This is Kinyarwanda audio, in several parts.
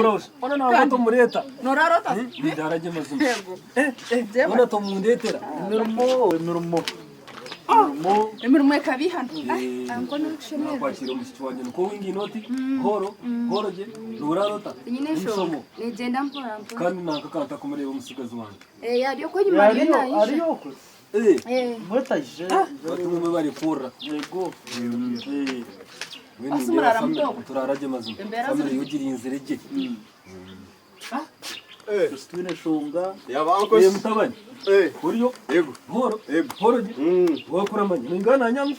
Bros, ona na to mureta. Norarota. Ndaraje mazima. Ona to mundetera. Mirmo. Imirimo ikabiha. Ango n'ushemeye. Kwakira umushiki wanjye nuko wingi inoti horoje nurarota. Nyine sho. Legenda mpora. Kandi nakakanta kumureba umusigazi wanjye. Yariyo ko nyuma y'inayo. Ariyo ko. Mwetaje. Batumwe bari fura. Yego. Asumurara mutoko. Turaraje mazima. Family yogiriye inzirege. Twine shunga. Yabankoze mutabani. Uriyo? Yego. Horo. Wakuramanya. Ngana nyamu.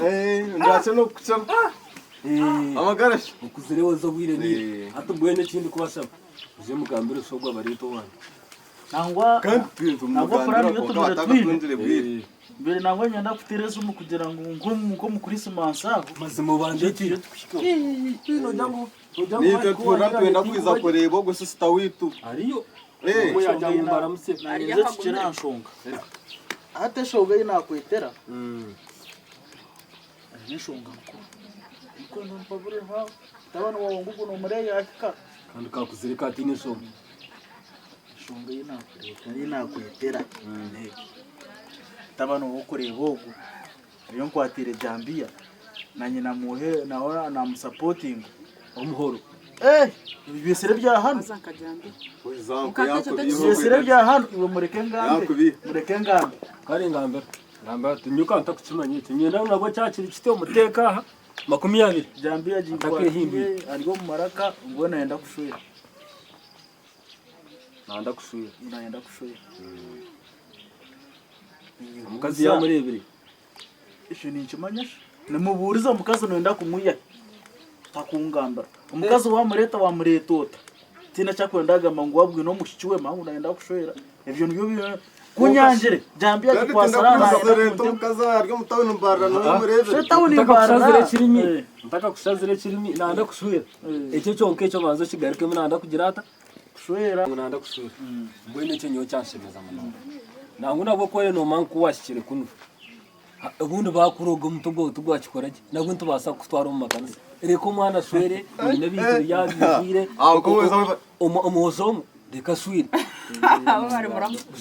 Ndache no kuchama. Amagarashi. Ukuzireho zo bwire ni. Hatubwe n'ikindi kubasaba. Uje mugambire sogwa barito wanyu. Nangwa Kandi twinzu mugandira ko batakakunzire bwire. Mbere nangwa nyanda kutereza umu kugira ngo mu Christmas aho. Mazimo bandekire. Twino jangu. Nite twenda kwiza kureba gusa sitawitu. Ariyo. Muyajya mu baramuse. Nanje tukira nshonga. Ate shoga inakwetera. Nishonga ko mpabure ha. Tabana wangu kuno mureya akika. Kandi kakuzirika ati nisho. Shonga inakwetera. Tabana wo kureba ogo. Iyo nkwatire Jambia. Nanye namuhe naora namusupporting. Umuhoro. Ibisere bya hano. Uzanko Ibisere bya hano iwe mureke ngambe. Mureke ngambe. Kari ngambe. Ngambe tunyuka ntakukimanye tunyenda nabo cyakiri kite umuteka aha 20. Jambia jingwahiye arigo mu maraka ngo naenda kushuira. Naenda kushuira. Naenda kushuira. Mukazi yamurebere. Isho ni kimanyasha. Namuburiza mukazi noenda kumuya. Takungamba. Umukazi wa muretota. Tina cyakwendaga mangu wabwe no mushikiwe mangu naenda kushoera. Evyo nibyo kunyanjire. Jambia kwasarana. Mukazi aryo mutabona mbarana no murebere. Setawuni mbarana. Ntaka kushazire kirimi naenda kushuira. Icyo cyonke cyo banzo kigarike munanda kugirata. Kushuira. Munanda kushuira. Mbwene cyo nyo cyanshemeza munanda. Nangu nabo kore no manku washikire kunu. Ubundi bakuroga umutugo tugwakikorage. Nabwo ntubasa kutwara mu makanisa. Reko mwana swere n'ibintu yabizire umuhozo reka swire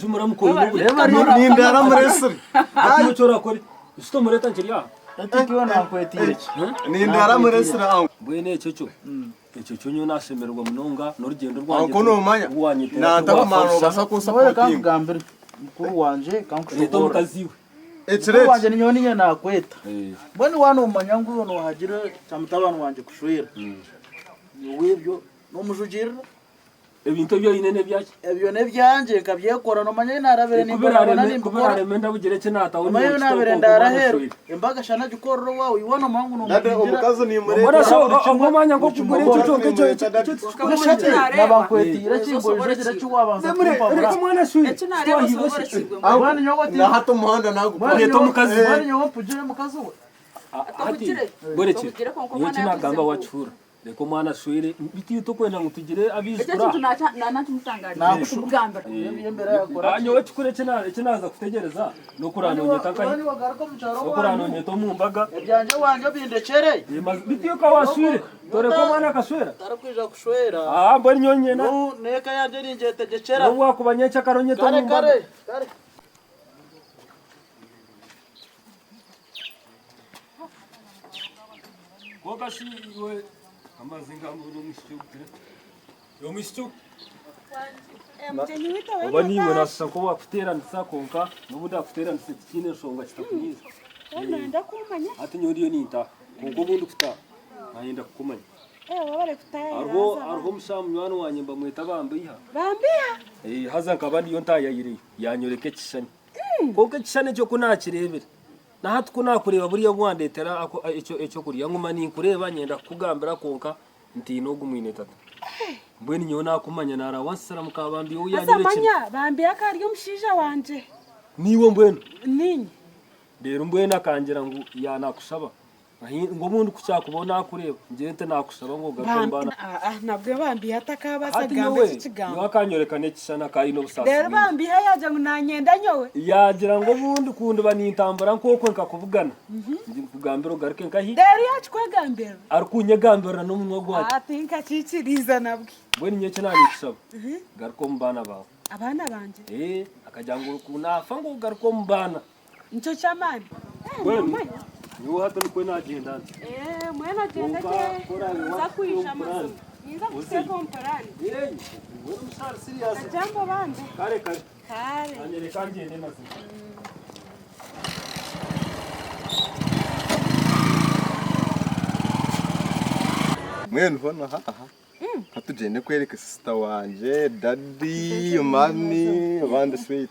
muramu ko n'indara muresere ati cyo rakore usto mureta nkiriya ati kiwa nakwetire n'indara muresere aho bwene cyo nyo nashemerwa munonga n'urugendo rwanjye ko numanya natakumano basakusa ko kangambere mukuru wanje kankushito mukaziwe wanje ninyoni nya nakweta mbone wana umanyangu uno hagira tamutabana wanje kushwira wibyo no mujugirira ebintu byo inene byaki ebyo ne byanje kabyekora no manye narabere nimbona nimbora remenda bugereke natawo mayo nabere ndaraheru embaga shana gikorro wawe iwana mangu no nade umukazo ni murete mbona so ngomanya ngo kugure cyo nabakwetira kimbo jira cyuwabanza reka mwana swire abana nyogoti na hato muhanda nagupareto mukazi abana nyogopujire mukazi we ati boreke iyo kinagamba wacura reko mwana swire biti utokwenda ngutugire abizura icyo natumutangara ubwambara yembera yakora anyo wecukure kinaza kutegereza no kuranonyeta kai no kuranonyeta mu mbaga ebyanje wanje bindekere biti uko waswire dore ko mwana kaswera tarakwija kushwera mboni nyonyena neka yanje ningetegekera no wakubanyeka karonyeta mu mbaga kare Kokashi iwe amazinga muri mushyukire yo mushyuk oba niwe nasa ko wakuterana sakonka nubuda kuterana sikine shonga kitakunyiza nenda kumanya ati nyoriyo nita kuko bundi kuta nayenda kukumanya wabare kutaya arho mushamu mwana wanye mbamweta bambiha haza nkabandi yo ntayayire yanyoreke kishani koke kishani cyo kunakirebera na hatu kunakureba buriya bwandetera icyo kuriya nguma ni kureba nyenda kugambira konka ntino gumwine tata mbweni nyo nakumanya nara wasara mukabambi yo yanyereke azamanya bambi akaryo mushija wanje niwo mbweno ninyi rero mbwena kangira ngo yanakusaba ngo umuntu kucyakubona kureba ngente nakusaba ngo gatombana nabwo bambiye atakabaza ati gambe nyowe kikigambo niwe akanyorekane kishana kari no busasa rero bambiye yaje ngo nanyenda nyowe yagira ngo bundi kundi banintambara nkoko nkakuvugana ndi kugambira garuke nkahi rero yacu kwegambira arikunyegambira no munwa gwacu ati nkakikiriza nabwo bwe ninye cyane kisaba garuko mbana bawe abana banje akajyango kunafa ngo garuko mbana nicyo cyamani niwo hato niko nagenda mwana agenda ke zakwisha amaso niza kuseko mparani wewe msar serious jambo bande kare anyereka ngende mazi mwene ubona aha hatugende kwereka sister wanje daddy mami abandi sweet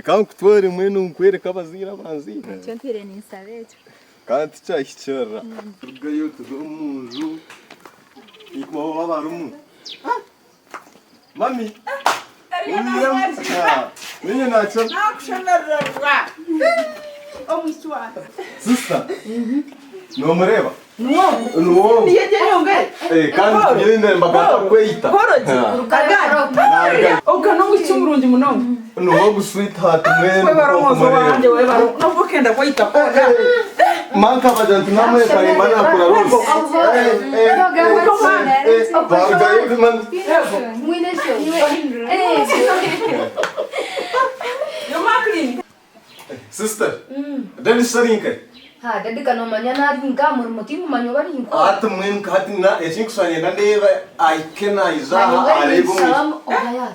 kandi kutwere mwene unkwereka abazira banzira Cyantire ni sabeto. kandi cyahicera tugayo tugomuzu ikmo babarumu mami Mimi nacho nakushemererwa omwiswa sister no mureba nuwo nuwo niyeje nyonge kandi nyine mbagata kwita koroje urukagara ukano mwicyumurundi muno nuwo gusweetheart mwene we baromozo wanje we baro nubwo kenda kwita koga manka bajantu namwe kari mana kura rugo sister dali sarinka ha dadi kana manyana ringa murmuti manyoba rinko at mwen katina esink swanye ndeba aikena izaha arebo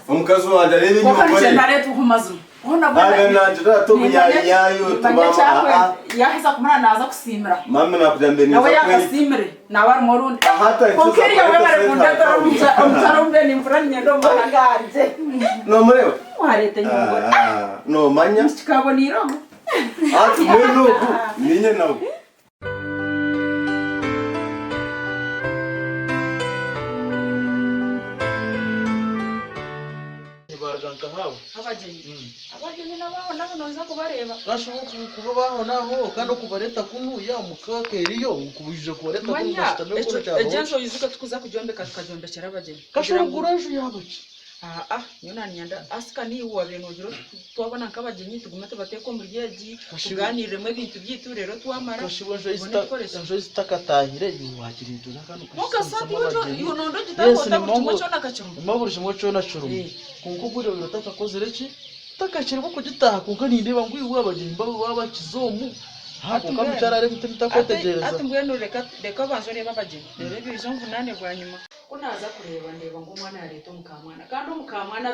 umkazo adarebe nyumba ndare tukumazu ona bana najira to yayo tubama yahisa kumana naza kusimira mama nakujambe ni nawe yakasimire nawe murundi hata kokeri yawe bare kundagara umutaro ni mfurani nyendo maraganje no mureba warete nyumba no manya chikaboniro ati mwenu ninye nawe barganka hawo Abageni nabo nabo noza kubareba. gashoboka kuba baho naho kandi kubareta kunuya mukakeriyo kubujije kubareta kumashita no kora cyabo ejenso yizuka tukuza kujombeka tukajombekera abageni kashuruguraje yabaje nyona nyanda asika ni uwa beno jiro twabona nk'abageni tugume tubateko mu ryeji tuganirire mu bintu byiturero twamara kashiboje istakatahire yuwagirito nakano mukasati yo nondo gitakota kuchimo nakachumba maburi chimo chona churumu kunko kuri urotaka kozereki takachirimo kugitaha kunko nindeba ngo iwe abageni baba kizomu hapo kama cyarare mutakotegereza ati mbweno reka banzo reba abageni rero ibizo mvunane bwa nyuma kunaza kureba ndeba ngo umwana yareto mukamwana kandi umukamwana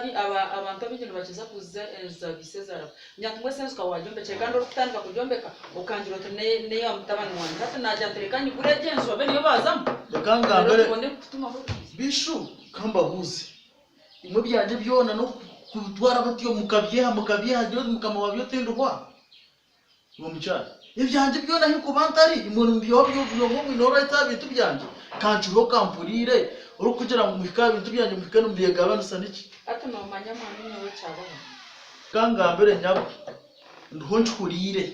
abantu abigeni bakiza kuza services zara nyatumwe sense ka wajombe che kandi urutandika kujombeka ukangira uti ne ya mutabani wanjye hata najya nterekanye kuri agency wabe niyo bazamu yakanga mbere bishu kamba huzi imwe byanje byona no kutwara batiyo mukabyeha byo mukama wabyo tendwa ngo mucyara ibyanje byona hiko bantari umuntu mbiyobyo ngo minoro itabitu byanje kanjuro kampurire uri kugira ngo mufika bintu byanje mufika no mbiyega abanusa niki ati no manyamani nyewe cyabo kanga mbere nyabo ndhonchurire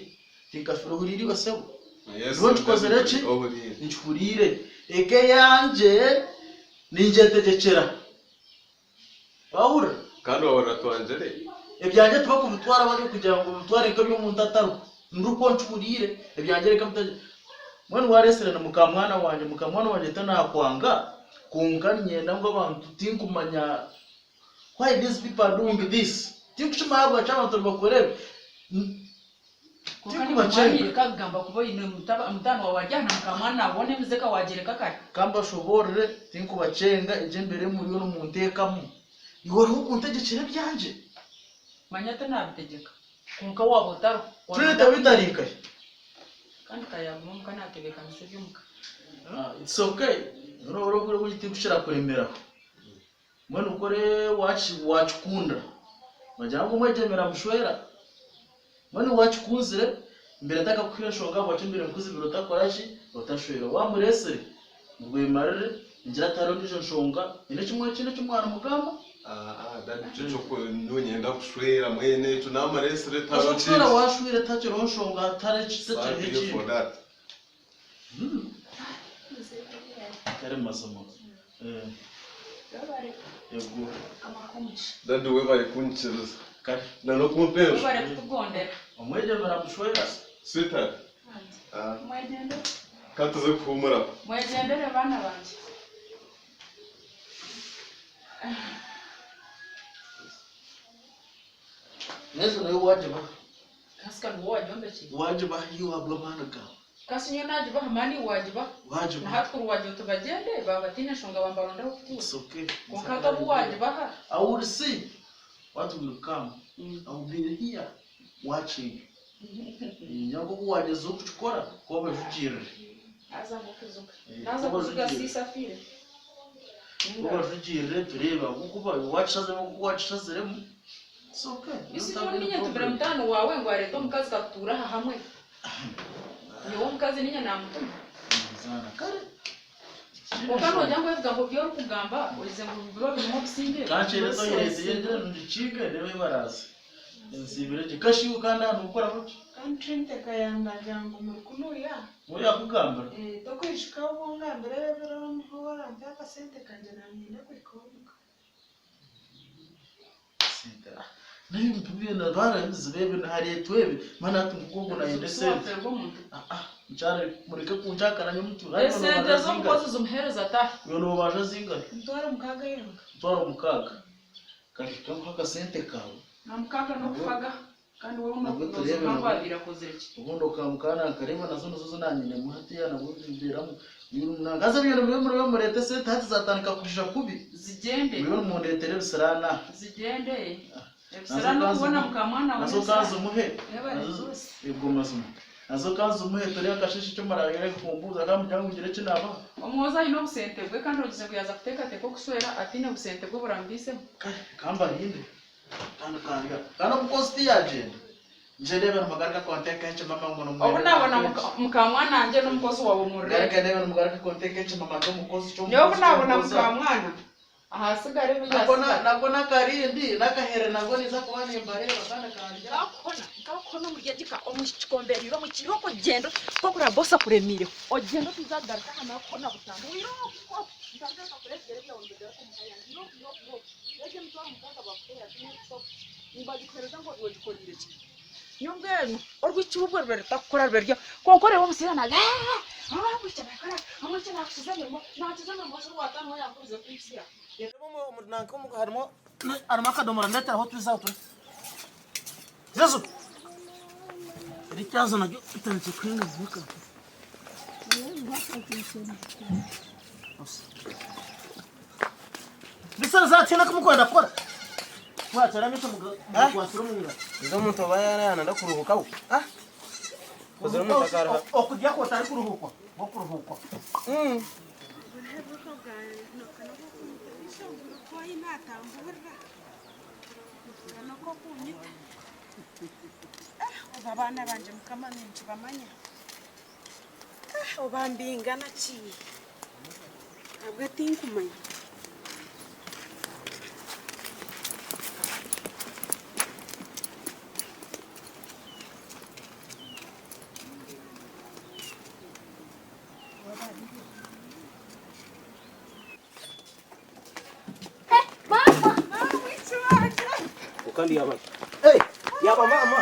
tikafuro huriri basebo ndhonchkozereki ndhurire eke yanje ninjetegekera bahura kandi wabona twanjere ibyanje tuba kumutwara bari kugira ngo mutware ko byo muntu ataro nduko nchurire ibyanje reka mutaje mwana wa restaurant mukamwana wanje tanakwanga kunganyenda ngo abantu tinkumanya why these people are doing this tinkushima abo cy'abantu bakorera Tikubacheni kagamba kuba ine mutano wajyana mukamwana abone muzeka wagereka kare kamba shoborere tinkubachenga eje mbere muri yo mu ntekamo iwari ukuntegekere byanje manyata nabitegeka kunka wabo taro tureta bitarika kandi kayabu mukana ategeka nse byumuka it's okay uroboro kuri gushira kuremera mwana ukore wachikunda majambo mwegemera mushwera mwana wachikuzire mbere ataka kwishonga wacho mbere mukuzi birota korashi utashwera wa muresere ngwemarire ngira tarondije nshonga ine kimwe cy'umwana mugamba dadi cyo ko nyenda kushwera mwene cyo namaresere tarochira washwira tacyo ronshonga tare kitacyo hiki Kare masomo. Yego. Dadi we bari kunchiriza. Kare. Na no kumpera. bari kutugondera Omweje baramushwera. Sweetheart. mwegende Katuze kuhumura. mwegendere bana banje Neza nayo wajiba. kasika ngo wajombe ki Wajiba hiyo ablamana ka. kasinyo najiba hamani wajiba Wajiba. nahaturu wajiba tubagende babatine shonga bambaronda okutu It's okay. konkaka buwajiba ha I will see what will come. I will be here watching. Nyango kuwageza ukuchikora kuba jujire. aza mukuzuka naza kuzuka sisafire Kuba jujire tureba kuba watchazemo. It's okay. isi ninya tubere mutano wawe ngo areto mukazi katura hamwe niwo mukazi ninya namutuma Zana kare. okano jango evuga ngo byo kugamba ulize ngo biro birimo bisinde Kanchereza yezeye ndicike rero ibaraza. Nsibire kikashi ukanda nukora muki. Kantrinte kayanda jangu mukunuya. Moya kugamba. Tokwishika ubunga mbere bero mpora mpaka sente kanje na nyine kwikomuka. Sita. Nayo mpubye na bara nzibebe hari twebe mana tumukongo na yende sente. Mchare mureke kunjaka na nyamutu. sente zo mukozi zumhereza ta Yono baje zinga. Mtwara mukaga yenga. Twara mukaga. Kati kamuhaka sente kawe. namukaka no kufaga kandi wowe unakubabira kozereki Ubundo kamukana kareba nazo nazo nanyine muhati yana buzimberamo. Nagaza byo muri murete sente hati zatanika kujisha kubi. zigende Uyo mundetere bisarana. zigende ebisera no kubona mukamwana Nazo kanzu muhe. Yabari zose. Yego mazumu. Nazo kanzu muhe tori akashishi cyo maragere kumbuza kamujyango ngire kinaba. omwoza ino busente bwe kandi ugize kuyaza kuteka teko kuswera atine busente bwo burambise Kamba hinde. Kana mukosti yaje. Njedebe mugaraka konteka enche mama ngono mwe. obunabona mukamwana anje n'umukozi wawe murre Garaka ndebe mugaraka konteka enche mama to mukozi cyo. niyo bunabona mukamwana ahasigare Nabona karindi nakahere nagoni za kubana imbare bakanda kanja. Kakona mujyajika omushikombero mu kiroko gendo ko kura bosa kuremire. Ogendo tuzagaruka hano kona butandu. Wiroko. Ndagaruka kuregera bya wondera ko mukaya. Wiroko. Yaje mtwa mukaka bakera tumuso. Nibagikoreza ngo wogikorire ki. Nyongeno orwicyubwo rutakora rweryo. Konkore wo musirana ga. Bucyana kara. Amucyana kusizanirmo. Nakizana mu suru watanwa yakuze kwisiya. Yebo mu nanko mu harimo arma kadomora ndeta ho tuzauto. Yesu. Ricyazo na tanze kwinga vuka. Bisara za tina kumukwenda kora. Mwatara mito mukwasura munga. Izo muntu bayana ndakuruhuka uko. Kozero mutakara. Okujya ko tari kuruhuka. Bo kuruhuka. Abana banje mukamana nje bamanya. Obambingana ki. Abgati nkumanya. Ukandi yaba. Hey, yaba mama.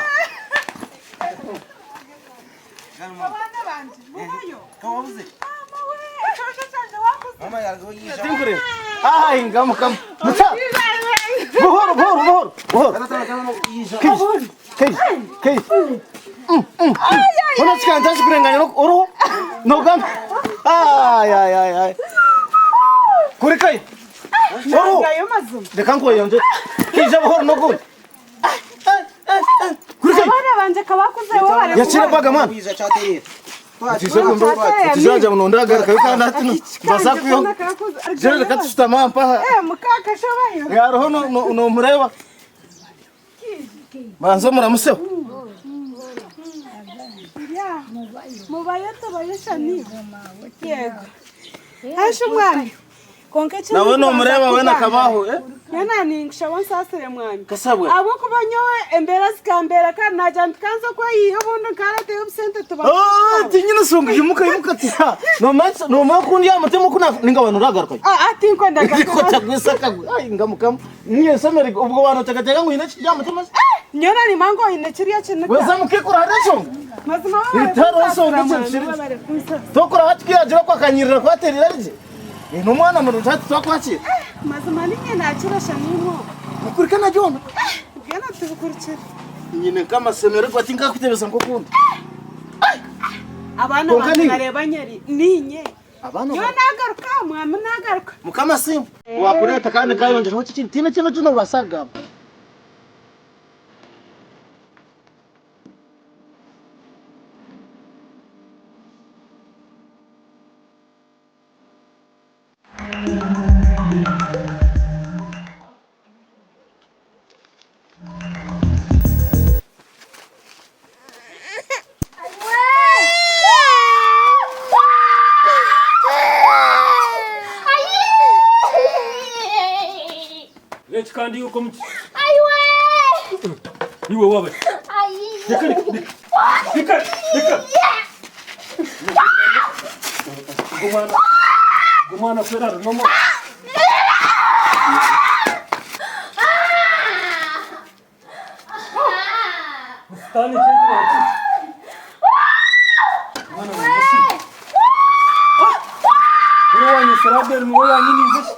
Abana banje mubayo. Kawabuze. Mama yargoyisha. Tingure. Ai, ngam kam. Muta. Buhor. Kai. Ona chikanta chikurenganya oro. No gam. Ai. Kuri kai. Oro. Ngayo mazum. De kanko yonje. Kija buhor no gun. Kuri kai. Abana banje kabakuze wowe. Yachira baga man. Biza chate. Tizaja mnondaga kayukanda hatu basakuyo. Jere katusta mampa. Mukaka shobayo. Yaro hono no mureba. Manzo muramuseo. Ya. Mubayo tobayesha ni. Yego. Hasho mwana. Konke cyo. Nawe no mureba we nakabaho Yana ningisha wansasire mwami. Kasabwe. Abo kubanyowe embera zikambera kandi najya tukanza ko yihobondo karate y'ubusente tuba. Tinyina songa yimuka tira. No makundi ya mutemo kuna ninga abantu ragaruka. Ati nko ndagaruka. Niko tagwisaka gwe. Ai ngamukam. Niye semeri ubwo bantu tagatega ngo inachi ya mutemo. Nyona ni mango ine chiriya chinaka. Weza mukekura hadasonga. Mazima wa. Itaro songa chiri. Tokora hatkiya jira kwa kanyirira kwa terira rije. Ino mwana mu rutatu twakwakira. Mazima ninye nakirasha nimo. Ukurikana jona. Gana tubukurikira. Nyine kama semeri kwa tinga kutebesa ngokunda. Abana bakareba nyeri ninye. Abana. Yo nagaruka mwami nagaruka. Mukama simu. Wakureta kandi kayonje ho kiti tina kino basaga. Kandi yuko muti. Aiwe! Iwe wabe. Ai. Dika. Gumana feraro nomo. Stani chego. Mana masi. Ruwani saraber moya nyini ngish.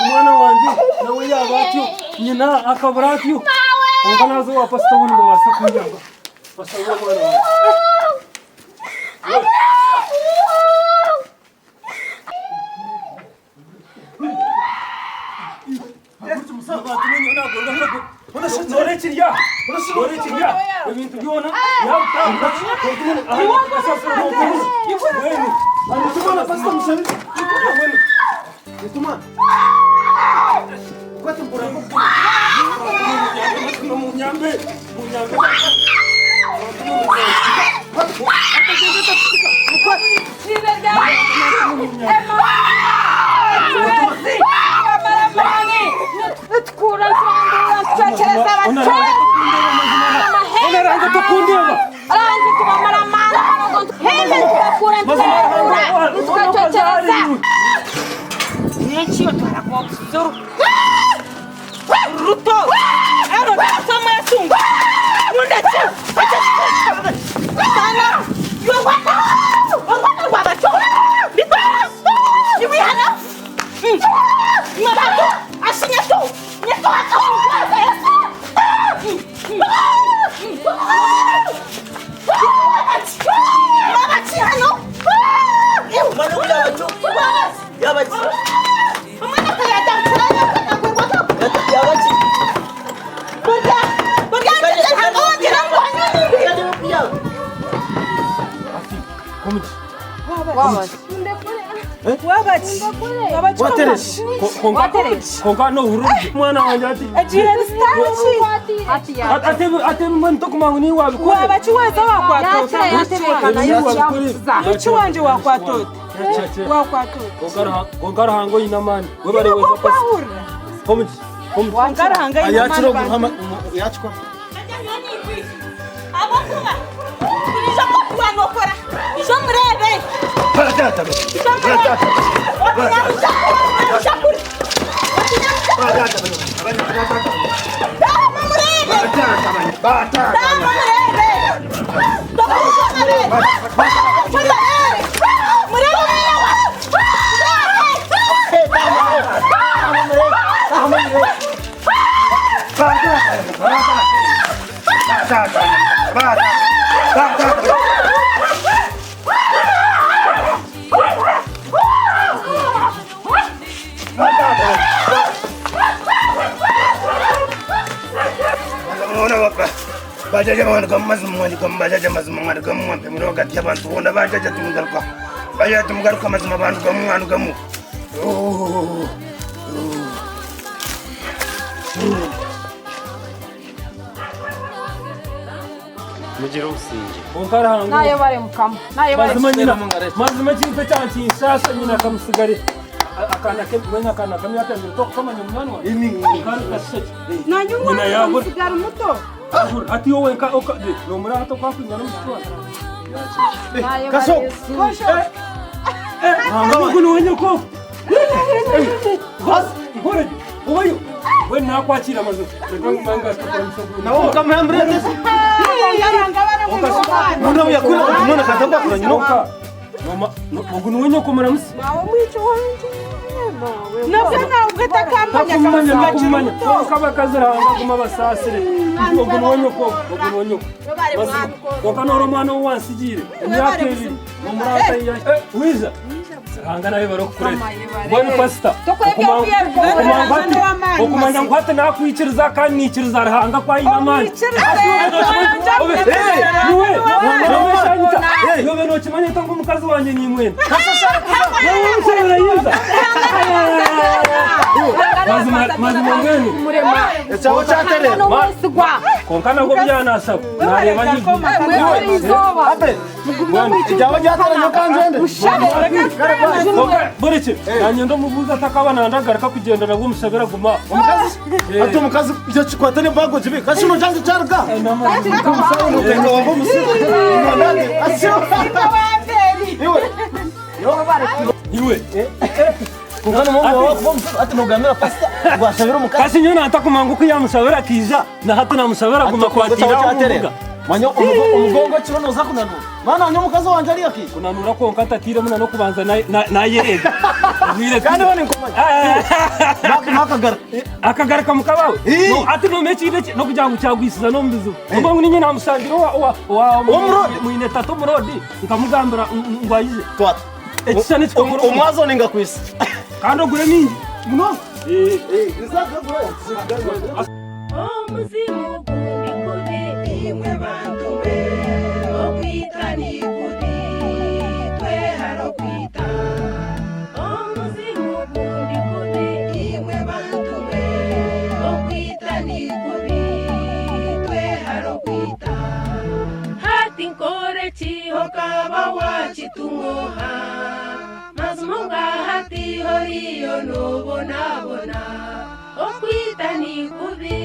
Mwana wanje nawe yabatyo nyina akabaratyo ungana zo wapasta wundi basa kunjanga basa mwana wanje ibintu byona yabutanga Quanto por aí? Munyambe. Ruto! Ero sama sungu. Munda cha. Sana. Yo wata. Wata cho. Bipa. Yibi hana. Mara. Asinya to. Nyeto ato. Mama chi hano. Mana uya cho. Ya bachi. Mana kaya ta. Konga no urudi mwana wanje ati ati mwanto kumanguni wabi waba chiweza wakwatota chiwanje wakwatota kongara hango inamani webare weza pasi komiti wangara hanga ayachiro guhama yachko abakuma kuliza kwa nokora izo mrebe patata bajaja wana kamazu mwani kambajaja mazumwana kamwa pemro gati abantu bona bajaja tumugaruka bajaja tumugaruka mazuma abantu kamwana kamu mujiro usinje onkara hango nayo bare mukama nayo bare mazuma nyina mazuma kintu cyanti sasa nyina kamusigare akana ke mwenye akana kamya atende to kama nyumwana wa Ini kandi kaseke nanyuma Nyina yabura. sigara muto ati wowe ka okade no muri hato kwa kwinya no mutwa Kaso. nguno wenye ko bas hore oyo we nakwakira amazu manga nawo kamembrete Muna yakuna kumona katamba kuna nyinoka nguno wenye ko maramusi mawo mwicho wanje nabyo nawe ugatakambanya kumanya kaba kaziranga kuma basasire nguno wenye ko wakanoro mwana wansigire imyaka ibiri mu murata ya wiza hanga nawe barokureta bone pastor okumanya ngwate nakwikiriza kandi nikiriza arahanga kwa inamani yobe no kimanye tango umukazi wanje ni mwene mazima mwene Echawo chatere konkana ngo byana sabo nareba ni Abe Echawo chatere nyokanzende Boreke nanyendo mubuza takabana ndagaruka kugendera gumusabira guma Omukazi Ati omukazi icyo kikwatane bago jibi Kashino chanze charga Kumusawo nukenga wango musiri Nonade Asio iwe Kungana mungu wako ati nugamira pasta Gwashabira omukazi kasi nyona atakumanga ko yamusabira kiza na hatu namusabira guma kwatira umuga Manyo umugongo kibono zakunanura Mana nyo mukazi wanje ari yaki kunanura ko nkata tire muna no kubanza na yerega wire Kandi bone nkomanya Nakagara akagara kamukabawe no ati no mechi ile no kujangu cyagwisiza no mbizu ngo ni nyina musangiro wa mwine tato murodi nkamugambira ngwayize Twata ekisane kikokoro Umwazo ninga kwisi kandi ogure mingi muno omuzimu gundi kubi imwe bantu be okwita ni kubi twe haro kwita omuzimu gundi kubi imwe bantu be okwita ni kubi twe haro kwita hati nkore chiho kaba wachitungoha mazumunga hati horiyo nobonabona okwita ni kubi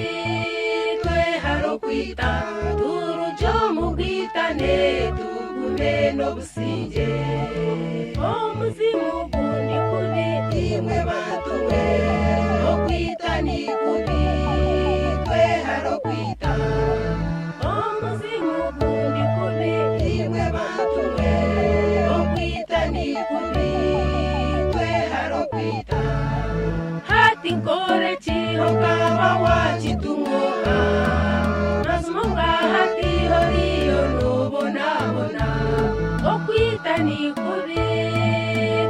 twe haro kwita turujo mugwitane tugume n'obusinge omuzimu gundi kubi imwe bantu be okwita ni kubi twe haro kwita omuzimu gundi kubi imwe bantu be okwita ni kubi twe haro kwita hati nkore chiho kaba wachitungoha mazumunga hati horiyo nobonabona okwita ni kubi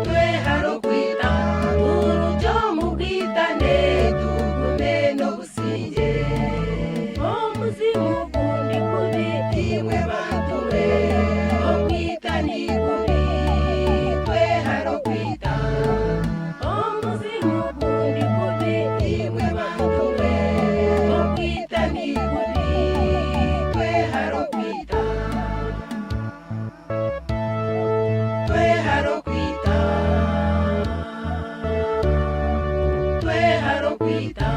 twe haro kwita urujo mugwitane tugume n'obusinge omuzimu gundi kubi imwe bantu be okwita ni kubi twe haro kwita omuzimu gundi kubi imwe bantu be okwita ni kubi twe haro kwita twe haro kwita twe haro kwita